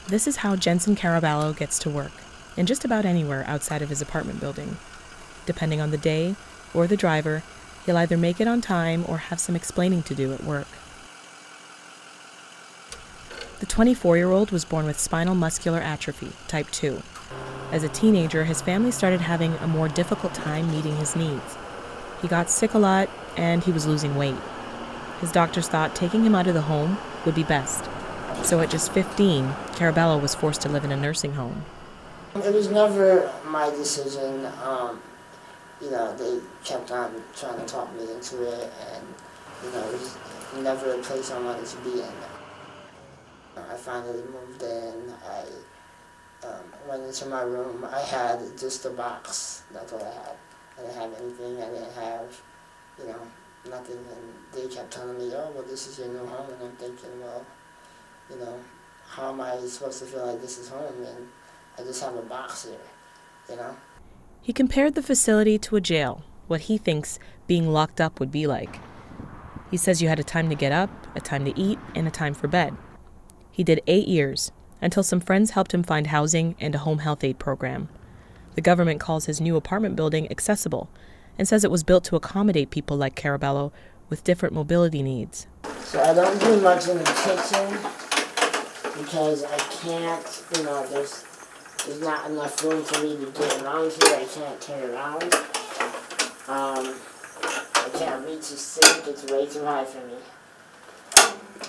This is how Jensen Caraballo gets to work, in just about anywhere outside of his apartment building. Depending on the day or the driver, he'll either make it on time or have some explaining to do at work. The 24-year-old was born with spinal muscular atrophy, type 2. As a teenager, his family started having a more difficult time meeting his needs. He got sick a lot, and he was losing weight. His doctors thought taking him out of the home would be best. So at just 15, Caraballo was forced to live in a nursing home. It was never my decision. They kept on trying to talk me into it, and, it was never a place I wanted to be in. I finally moved in. I went into my room. I had just a box. That's all I had. I didn't have anything. I didn't have, nothing. And they kept telling me, oh, well, this is your new home. And I'm thinking, well, how am I supposed to feel like this is home? And I just have a box here, He compared the facility to a jail, what he thinks being locked up would be like. He says you had a time to get up, a time to eat, and a time for bed. He did 8 years, until some friends helped him find housing and a home health aid program. The government calls his new apartment building accessible and says it was built to accommodate people like Caraballo with different mobility needs. So I don't do much in the kitchen because I can't, there's not enough room for me to get around here. I can't turn around. I can't reach the sink. It's way too high for me.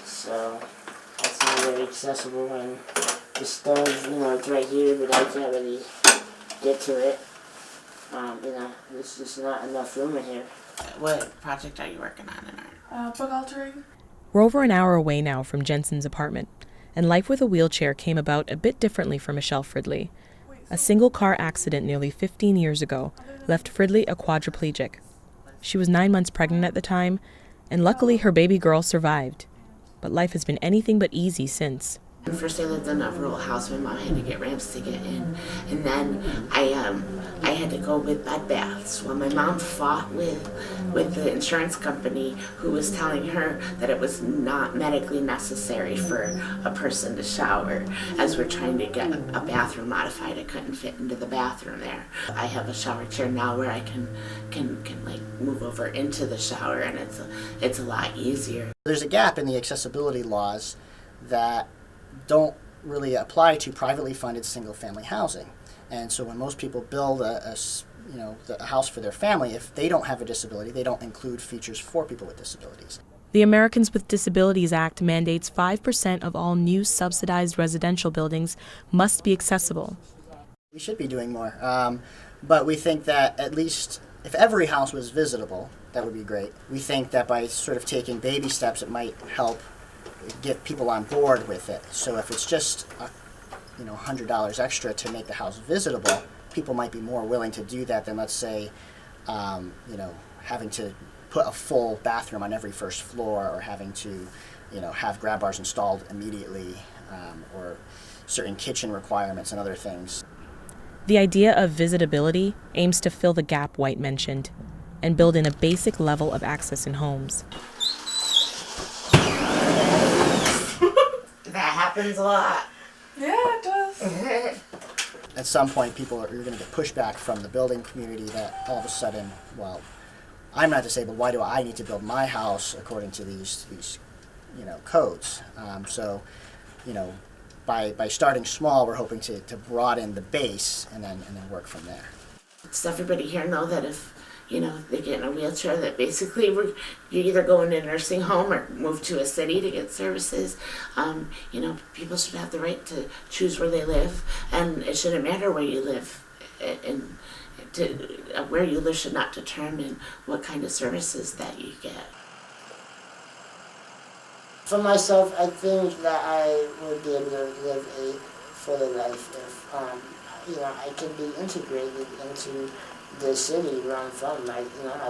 So that's not very accessible. And the stove, it's right here, but I can't really get to it. There's just not enough room in here. What project are you working on in art? Book altering. We're over an hour away now from Jensen's apartment, and life with a wheelchair came about a bit differently for Michelle Fridley. A single-car accident nearly 15 years ago left Fridley a quadriplegic. She was 9 months pregnant at the time, and luckily her baby girl survived. But life has been anything but easy since. First I lived in a rural house. My mom had to get ramps to get in. And then I had to go with bed baths. Well, my mom fought with the insurance company who was telling her that it was not medically necessary for a person to shower. As we're trying to get a bathroom modified, I couldn't fit into the bathroom there. I have a shower chair now where I can like move over into the shower, and it's a lot easier. There's a gap in the accessibility laws that don't really apply to privately funded single-family housing. And so when most people build a house for their family, if they don't have a disability, they don't include features for people with disabilities. The Americans with Disabilities Act mandates 5% of all new subsidized residential buildings must be accessible. We should be doing more, but we think that at least if every house was visitable, that would be great. We think that by sort of taking baby steps, it might help get people on board with it. So if it's just $100 extra to make the house visitable, people might be more willing to do that than, let's say, having to put a full bathroom on every first floor, or having to have grab bars installed immediately, or certain kitchen requirements and other things. The idea of visitability aims to fill the gap White mentioned and build in a basic level of access in homes. That happens a lot. Yeah, it does. At some point, you're going to get pushback from the building community that all of a sudden, well, I'm not disabled. Why do I need to build my house according to these codes? By starting small, we're hoping to broaden the base and then work from there. Does everybody here know that if they get in a wheelchair, that basically you either go into a nursing home or move to a city to get services? People should have the right to choose where they live, and it shouldn't matter where you live. And where you live should not determine what kind of services that you get. For myself, I think that I would be able to live a fuller life if, I could be integrated into the city where I'm from. I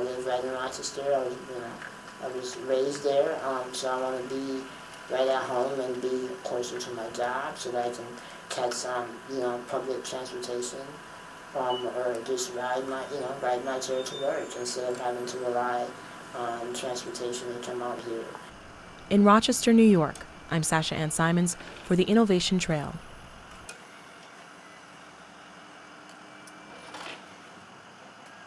live right in Rochester. I was raised there, so I want to be right at home and be closer to my job so that I can catch, public transportation, or just ride my chair to work instead of having to rely on transportation to come out here. In Rochester, New York, I'm Sasha Ann Simons for the Innovation Trail.